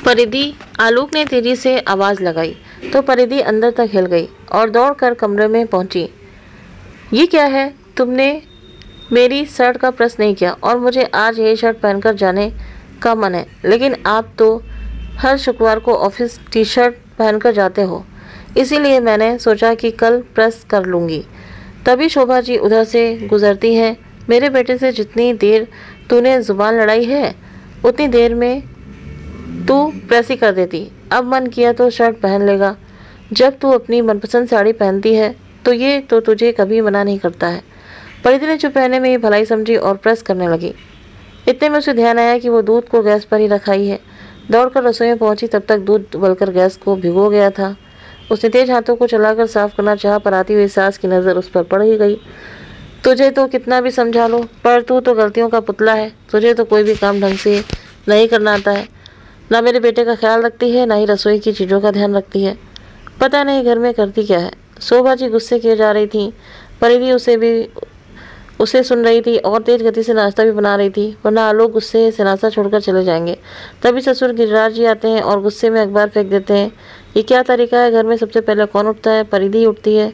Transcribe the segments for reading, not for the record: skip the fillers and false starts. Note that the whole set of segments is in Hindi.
परिधि, आलोक ने तेजी से आवाज लगाई तो परिधि अंदर तक हिल गई और दौड़कर कमरे में पहुंची। ये क्या है? तुमने मेरी शर्ट का प्रेस नहीं किया और मुझे आज यही शर्ट पहनकर जाने का मन है, लेकिन आप तो हर शुक्रवार को ऑफिस टी शर्ट पहनकर जाते हो, इसीलिए मैंने सोचा कि कल प्रेस कर लूँगी। तभी शोभा जी उधर से गुजरती हैं। मेरे बेटे से जितनी देर तूने जुबान लड़ाई है उतनी देर में तू प्रेस ही कर देती। अब मन किया तो शर्ट पहन लेगा। जब तू अपनी मनपसंद साड़ी पहनती है तो ये तो तुझे कभी मना नहीं करता है। परिधि ने चुप रहने में ही भलाई समझी और प्रेस करने लगी। इतने में उसे ध्यान आया कि वो दूध को गैस पर ही रखाई है। दौड़कर रसोई में पहुंची, तब तक दूध उबलकर गैस को भिगो गया था। उसने तेज हाथों को चलाकर साफ करना चाहा, पर आती हुई सास की नज़र उस पर पड़ ही गई। तुझे तो कितना भी समझा लो, पर तू तो गलतियों का पुतला है। तुझे तो कोई भी काम ढंग से नहीं करना आता है। ना मेरे बेटे का ख्याल रखती है, ना ही रसोई की चीज़ों का ध्यान रखती है। पता नहीं घर में करती क्या है। शोभा जी गुस्से किए जा रही थी। परिधि उसे सुन रही थी और तेज गति से नाश्ता भी बना रही थी, वरना आलोक गुस्से से नाश्ता छोड़कर चले जाएंगे। तभी ससुर गिरिराज जी आते हैं और गुस्से में अखबार फेंक देते हैं। ये क्या तरीका है? घर में सबसे पहले कौन उठता है? परिधि उठती है।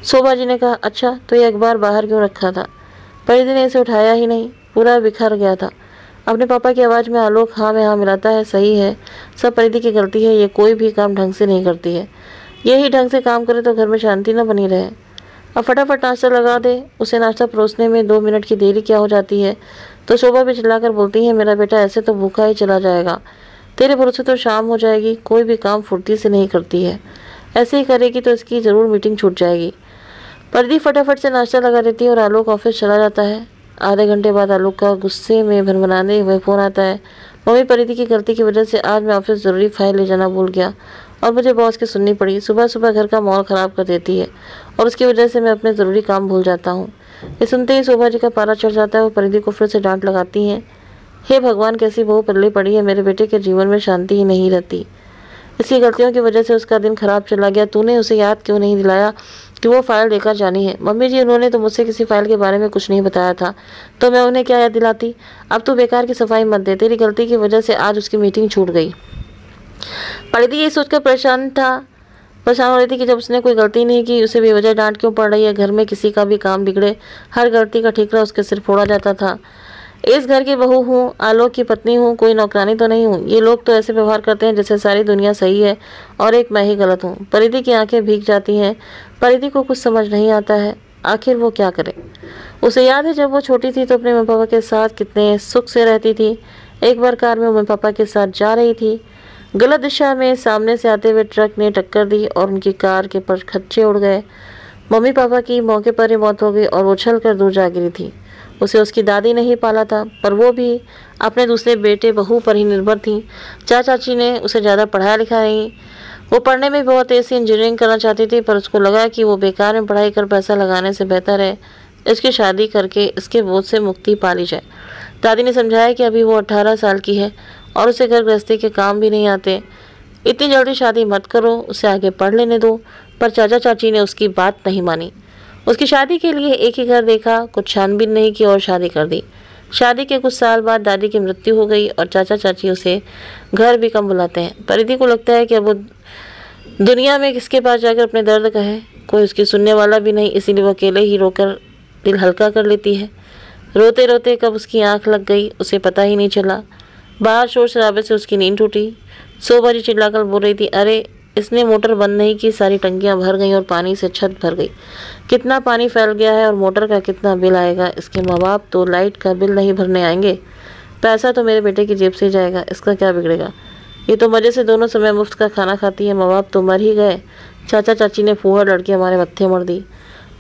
शोभा जी ने कहा, अच्छा तो ये अखबार बाहर क्यों रखा था? परिधि ने इसे उठाया ही नहीं, पूरा बिखर गया था। अपने पापा की आवाज़ में आलोक हाँ में हाँ मिलाता है। सही है, सब परिधि की गलती है। ये कोई भी काम ढंग से नहीं करती है। यही ढंग से काम करे तो घर में शांति न बनी रहे। अब फटाफट नाश्ता लगा दे। उसे नाश्ता परोसने में 2 मिनट की देरी क्या हो जाती है? तो शोभा भी चिल्लाकर बोलती है, मेरा बेटा ऐसे तो भूखा ही चला जाएगा। तेरे भरोसे तो शाम हो जाएगी। कोई भी काम फुर्ती से नहीं करती है। ऐसे ही करेगी तो इसकी ज़रूर मीटिंग छूट जाएगी। परिधि फटाफट से नाश्ता लगा देती है और आलोक ऑफिस चला जाता है। आधे घंटे बाद आलोक का गुस्से में भनभनाने हुए फ़ोन आता है। मम्मी, परिधि की गलती की वजह से आज मैं ऑफिस ज़रूरी फाइल ले जाना भूल गया और मुझे बॉस की सुननी पड़ी। सुबह सुबह घर का माहौल ख़राब कर देती है और उसकी वजह से मैं अपने ज़रूरी काम भूल जाता हूँ। ये सुनते ही शोभा जी का पारा चढ़ जाता है। वो परिधि को फिर से डांट लगाती हैं। हे भगवान, कैसी बहू पल्ले पड़ी है। मेरे बेटे के जीवन में शांति ही नहीं रहती। इसकी गलतियों की वजह से उसका दिन खराब चला गया। तूने उसे याद क्यों नहीं दिलाया कि वो फाइल लेकर जानी है? मम्मी जी, उन्होंने तो मुझसे किसी फाइल के बारे में कुछ नहीं बताया था, तो मैं उन्हें क्या याद दिलाती। अब तू बेकार की सफाई मत दे। तेरी गलती की वजह से आज उसकी मीटिंग छूट गई। परिधि ये सोचकर परेशान हो रही थी कि जब उसने कोई गलती नहीं की, उसे बेवजह डांट क्यों पड़ रही है। घर में किसी का भी काम बिगड़े, हर गलती का ठीकरा उसके सिर फोड़ा जाता था। इस घर की बहू हूँ, आलोक की पत्नी हूँ, कोई नौकरानी तो नहीं हूँ। ये लोग तो ऐसे व्यवहार करते हैं जैसे सारी दुनिया सही है और एक मैं ही गलत हूँ। परिधि की आंखें भीग जाती हैं। परिधि को कुछ समझ नहीं आता है, आखिर वो क्या करे। उसे याद है जब वो छोटी थी तो अपने मम्मी पापा के साथ कितने सुख से रहती थी। एक बार कार में मम्मी पापा के साथ जा रही थी। गलत दिशा में सामने से आते हुए ट्रक ने टक्कर दी और उनकी कार के परखच्चे उड़ गए। मम्मी पापा की मौके पर ही मौत हो गई और वो उछल कर दूर जा गिरी थी। उसे उसकी दादी ने ही पाला था, पर वो भी अपने दूसरे बेटे बहू पर ही निर्भर थी। चाची ने उसे ज़्यादा पढ़ाया लिखा नहीं। वो पढ़ने में बहुत तेज़ थी, इंजीनियरिंग करना चाहती थी, पर उसको लगा कि वो बेकार में पढ़ाई कर पैसा लगाने से बेहतर है इसकी शादी करके इसके बोझ से मुक्ति पा ली जाए। दादी ने समझाया कि अभी वो 18 साल की है और उसे घर गृहस्थी के काम भी नहीं आते। इतनी जल्दी शादी मत करो, उसे आगे पढ़ लेने दो। पर चाचा चाची ने उसकी बात नहीं मानी। उसकी शादी के लिए एक ही घर देखा, कुछ छानबीन नहीं की और शादी कर दी। शादी के कुछ साल बाद दादी की मृत्यु हो गई और चाचा चाची उसे घर भी कम बुलाते हैं। परिधि को लगता है कि अब वो दुनिया में किसके पास जाकर अपने दर्द कहे, कोई उसकी सुनने वाला भी नहीं, इसीलिए वो अकेले ही रोकर दिल हल्का कर लेती है। रोते रोते कब उसकी आंख लग गई उसे पता ही नहीं चला। बाहर शोर शराबे से उसकी नींद टूटी। शोभा जी चिल्लाकर बोल रही थी, अरे इसने मोटर बंद नहीं की, सारी टंकियां भर गई और पानी से छत भर गई। कितना पानी फैल गया है और मोटर का कितना बिल आएगा। इसके माँ बाप तो लाइट का बिल नहीं भरने आएंगे, पैसा तो मेरे बेटे की जेब से जाएगा। इसका क्या बिगड़ेगा, ये तो मज़े से दोनों समय मुफ्त का खाना खाती है। माँ बाप तो मर ही गए। चाचा चाची ने फूहड़ लड़की हमारे मत्थे मर दी।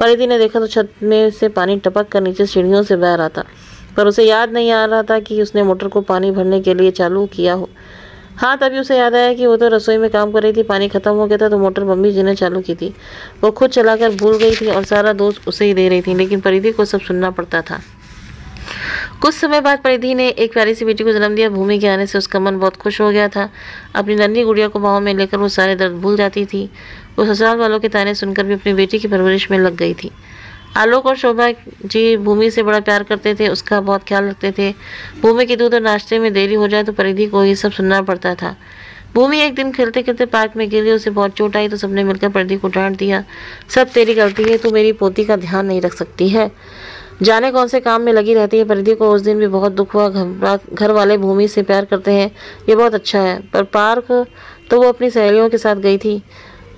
परिधि ने देखा तो छत में से पानी टपक कर नीचे सीढ़ियों से बह रहा था, पर उसे याद नहीं आ रहा था कि उसने मोटर को पानी भरने के लिए चालू किया हो। हाँ, तभी उसे याद आया कि वो तो रसोई में काम कर रही थी, पानी खत्म हो गया था तो मोटर मम्मी जी ने चालू की थी। वो खुद चलाकर भूल गई थी और सारा दोष उसे ही दे रही थी, लेकिन परिधि को सब सुनना पड़ता था। कुछ समय बाद परिधि ने एक प्यारी सी बेटी को जन्म दिया। भूमि के आने से उसका मन बहुत खुश हो गया था। अपनी नन्ही गुड़िया को बाहों में लेकर वो सारे दर्द भूल जाती थी। वो ससुराल वालों के ताने सुनकर भी अपनी बेटी की परवरिश में लग गई थी। आलोक और शोभा जी भूमि से बड़ा प्यार करते थे, उसका बहुत ख्याल रखते थे। भूमि के दूध और नाश्ते में देरी हो जाए तो परिधि को ये सब सुनना पड़ता था। भूमि एक दिन खेलते खेलते पार्क में गिरी, उसे बहुत चोट आई तो सबने मिलकर परिधि को डांट दिया। सब तेरी गलती है, तू मेरी पोती का ध्यान नहीं रख सकती है, जाने कौन से काम में लगी रहती है। परिधि को उस दिन भी बहुत दुख हुआ। घर वाले भूमि से प्यार करते हैं, ये बहुत अच्छा है, पर पार्क तो वो अपनी सहेलियों के साथ गई थी,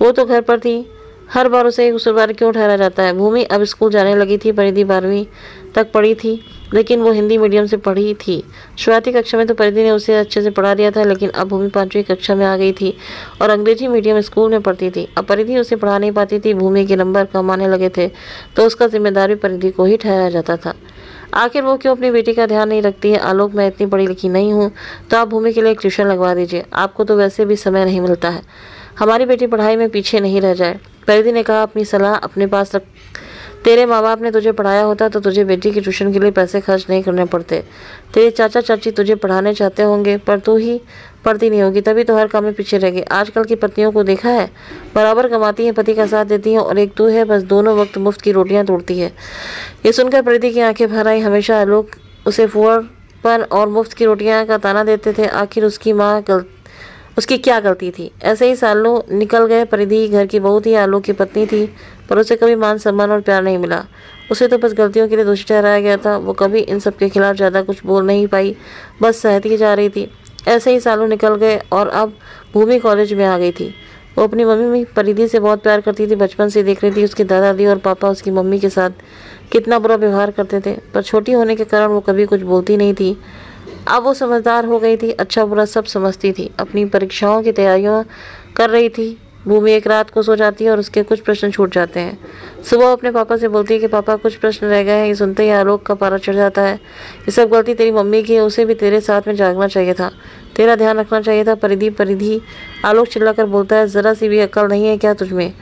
वो तो घर पर थी। हर बार उसे कसूरवार क्यों ठहरा जाता है। भूमि अब स्कूल जाने लगी थी। परिधि 12वीं तक पढ़ी थी, लेकिन वो हिंदी मीडियम से पढ़ी थी। शुरुआती कक्षा में तो परिधि ने उसे अच्छे से पढ़ा दिया था, लेकिन अब भूमि 5वीं कक्षा में आ गई थी और अंग्रेजी मीडियम स्कूल में पढ़ती थी। अब परिधि उसे पढ़ा नहीं पाती थी। भूमि के नंबर कम आने लगे थे तो उसका जिम्मेदार भी परिधि को ही ठहराया जाता था। आखिर वो क्यों अपनी बेटी का ध्यान नहीं रखती है। आलोक, मैं इतनी पढ़ी लिखी नहीं हूँ, तो आप भूमि के लिए एक ट्यूशन लगवा दीजिए, आपको तो वैसे भी समय नहीं मिलता है, हमारी बेटी पढ़ाई में पीछे नहीं रह जाए। परिधि ने कहा, अपनी सलाह अपने पास रख। तेरे माँ बाप ने तुझे पढ़ाया होता तो तुझे बेटी की ट्यूशन के लिए पैसे खर्च नहीं करने पड़ते। तेरे चाचा चाची तुझे पढ़ाने चाहते होंगे, पर तू ही पढ़ती नहीं होगी, तभी तो हर काम में पीछे रह गई। आजकल की पत्नियों को देखा है, बराबर कमाती हैं, पति का साथ देती हैं, और एक तू है, बस दोनों वक्त मुफ्त की रोटियां तोड़ती है। ये सुनकर परिधि की आंखें भर आई। हमेशा आलोक उसे फुहरपन और मुफ्त की रोटियां का ताना देते थे। आखिर उसकी क्या गलती थी। ऐसे ही सालों निकल गए। परिधि घर की बहू थी, आलोक की पत्नी थी, पर उसे कभी मान सम्मान और प्यार नहीं मिला। उसे तो बस गलतियों के लिए दोषी ठहराया गया था। वो कभी इन सब के खिलाफ ज़्यादा कुछ बोल नहीं पाई, बस सहती जा रही थी। ऐसे ही सालों निकल गए और अब भूमि कॉलेज में आ गई थी। वो अपनी मम्मी परिधि से बहुत प्यार करती थी। बचपन से देख रही थी उसके दादा दादी और पापा उसकी मम्मी के साथ कितना बुरा व्यवहार करते थे, पर छोटी होने के कारण वो कभी कुछ बोलती नहीं थी। अब वो समझदार हो गई थी, अच्छा बुरा सब समझती थी। अपनी परीक्षाओं की तैयारियां कर रही थी। भूमि एक रात को सो जाती है और उसके कुछ प्रश्न छूट जाते हैं। सुबह अपने पापा से बोलती है कि पापा कुछ प्रश्न रह गए हैं। ये सुनते ही आलोक का पारा चढ़ जाता है। ये सब गलती तेरी मम्मी की है, उसे भी तेरे साथ में जागना चाहिए था, तेरा ध्यान रखना चाहिए था। परिधि परिधि, आलोक चिल्लाकर बोलता है, ज़रा सी भी अक्ल नहीं है क्या तुझमें।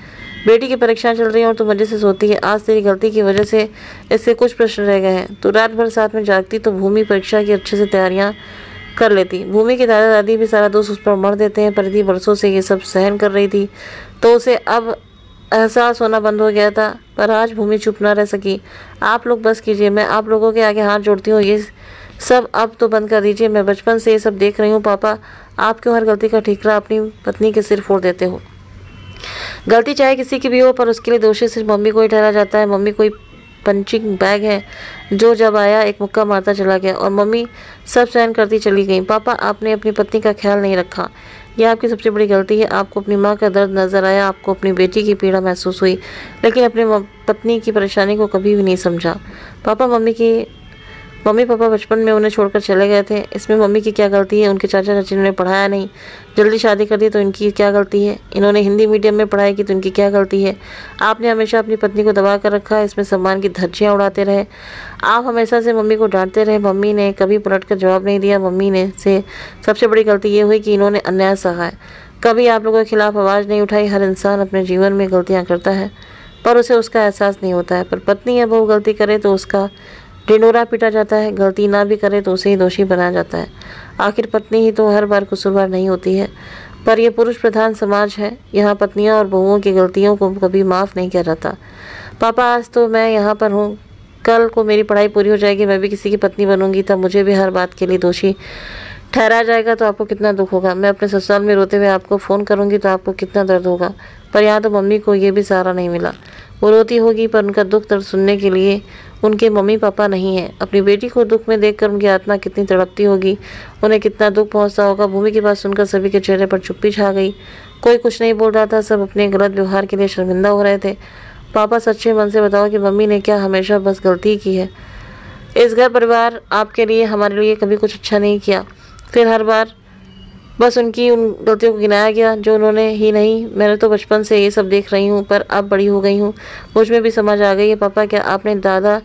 बेटी की परीक्षाएं चल रही हैं और तू मजे से सोती है। आज तेरी गलती की वजह से इससे कुछ प्रश्न रह गए हैं। तू रात भर साथ में जागती तो भूमि परीक्षा की अच्छे से तैयारियां कर लेती। भूमि के दादा दादी भी सारा दोष उस पर मर देते हैं। परिधि बरसों से ये सब सहन कर रही थी, तो उसे अब एहसास होना बंद हो गया था, पर आज भूमि चुप ना रह सकी। आप लोग बस कीजिए, मैं आप लोगों के आगे हाथ जोड़ती हूँ, ये सब अब तो बंद कर दीजिए। मैं बचपन से ये सब देख रही हूँ। पापा, आप क्यों हर गलती का ठीकरा अपनी पत्नी के सिर फोड़ देते हो। गलती चाहे किसी की भी हो, पर उसके लिए दोषी सिर्फ मम्मी को ही ठहरा जाता है। मम्मी कोई पंचिंग बैग है जो जब आया एक मुक्का मारता चला गया, और मम्मी सब सहन करती चली गई। पापा, आपने अपनी पत्नी का ख्याल नहीं रखा, यह आपकी सबसे बड़ी गलती है। आपको अपनी माँ का दर्द नजर आया, आपको अपनी बेटी की पीड़ा महसूस हुई, लेकिन अपनी पत्नी की परेशानी को कभी भी नहीं समझा। पापा, मम्मी पापा बचपन में उन्हें छोड़कर चले गए थे, इसमें मम्मी की क्या गलती है। उनके चाचा चाची ने उन्हें पढ़ाया नहीं, जल्दी शादी कर दी तो इनकी क्या गलती है। इन्होंने हिंदी मीडियम में पढ़ाई की तो इनकी क्या गलती है। आपने हमेशा अपनी पत्नी को दबा कर रखा, इसमें सम्मान की धज्जियाँ उड़ाते रहे। आप हमेशा से मम्मी को डांटते रहे, मम्मी ने कभी पलट कर जवाब नहीं दिया। मम्मी ने से सबसे बड़ी गलती ये हुई कि इन्होंने अन्याय सहा है, कभी आप लोगों के खिलाफ आवाज़ नहीं उठाई। हर इंसान अपने जीवन में गलतियाँ करता है, पर उसे उसका एहसास नहीं होता है। पर पत्नी या बहू गलती करे तो उसका ढिंढोरा पीटा जाता है, गलती ना भी करे तो उसे ही दोषी बनाया जाता है। आखिर पत्नी ही तो हर बार कसूरवार नहीं होती है, पर यह पुरुष प्रधान समाज है, यहाँ पत्नियों और बहुओं की गलतियों को कभी माफ़ नहीं किया जाता। पापा, आज तो मैं यहाँ पर हूँ, कल को मेरी पढ़ाई पूरी हो जाएगी, मैं भी किसी की पत्नी बनूंगी, तब मुझे भी हर बात के लिए दोषी ठहराया जाएगा, तो आपको कितना दुख होगा। मैं अपने ससुराल में रोते हुए आपको फ़ोन करूँगी तो आपको कितना दर्द होगा। पर यहाँ तो मम्मी को ये भी सहारा नहीं मिला। वो रोती होगी, पर उनका दुख दर्द सुनने के लिए उनके मम्मी पापा नहीं हैं। अपनी बेटी को दुख में देखकर उनकी आत्मा कितनी तड़पती होगी, उन्हें कितना दुख पहुंचता होगा। भूमि की बात सुनकर सभी के चेहरे पर चुप्पी छा गई। कोई कुछ नहीं बोल रहा था, सब अपने गलत व्यवहार के लिए शर्मिंदा हो रहे थे। पापा, सच्चे मन से बताओ कि मम्मी ने क्या हमेशा बस गलती की है। इस घर परिवार आपके लिए हमारे लिए कभी कुछ अच्छा नहीं किया, फिर हर बार बस उनकी उन गलतियों को गिनाया गया जो उन्होंने ही नहीं। मैंने तो बचपन से ये सब देख रही हूँ, पर अब बड़ी हो गई हूँ, मुझ में भी समझ आ गई है। पापा, क्या आपने दादा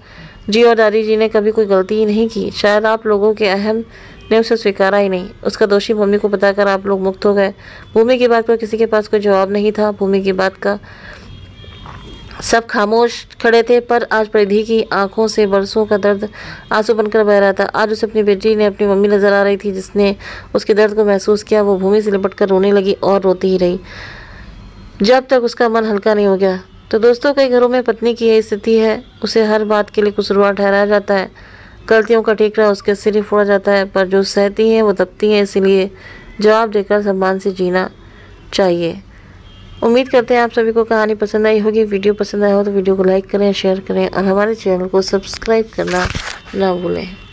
जी और दादी जी ने कभी कोई गलती ही नहीं की? शायद आप लोगों के अहम ने उसे स्वीकारा ही नहीं। उसका दोषी मम्मी को बताकर आप लोग मुक्त हो गए। भूमि की बात पर किसी के पास कोई जवाब नहीं था। भूमि की बात का सब खामोश खड़े थे, पर आज परिधि की आंखों से बरसों का दर्द आंसू बनकर बह रहा था। आज उसे अपनी बेटी ने अपनी मम्मी नजर आ रही थी, जिसने उसके दर्द को महसूस किया। वो भूमि से लिपट कर रोने लगी और रोती ही रही जब तक उसका मन हल्का नहीं हो गया। तो दोस्तों, कई घरों में पत्नी की यही स्थिति है, उसे हर बात के लिए कसूरवार ठहराया जाता है, गलतियों का ठीकरा उसके सिर ही फोड़ा जाता है, पर जो सहती हैं वो दबती हैं, इसलिए जवाब देकर सम्मान से जीना चाहिए। उम्मीद करते हैं आप सभी को कहानी पसंद आई होगी। वीडियो पसंद आया हो तो वीडियो को लाइक करें, शेयर करें और हमारे चैनल को सब्सक्राइब करना ना भूलें।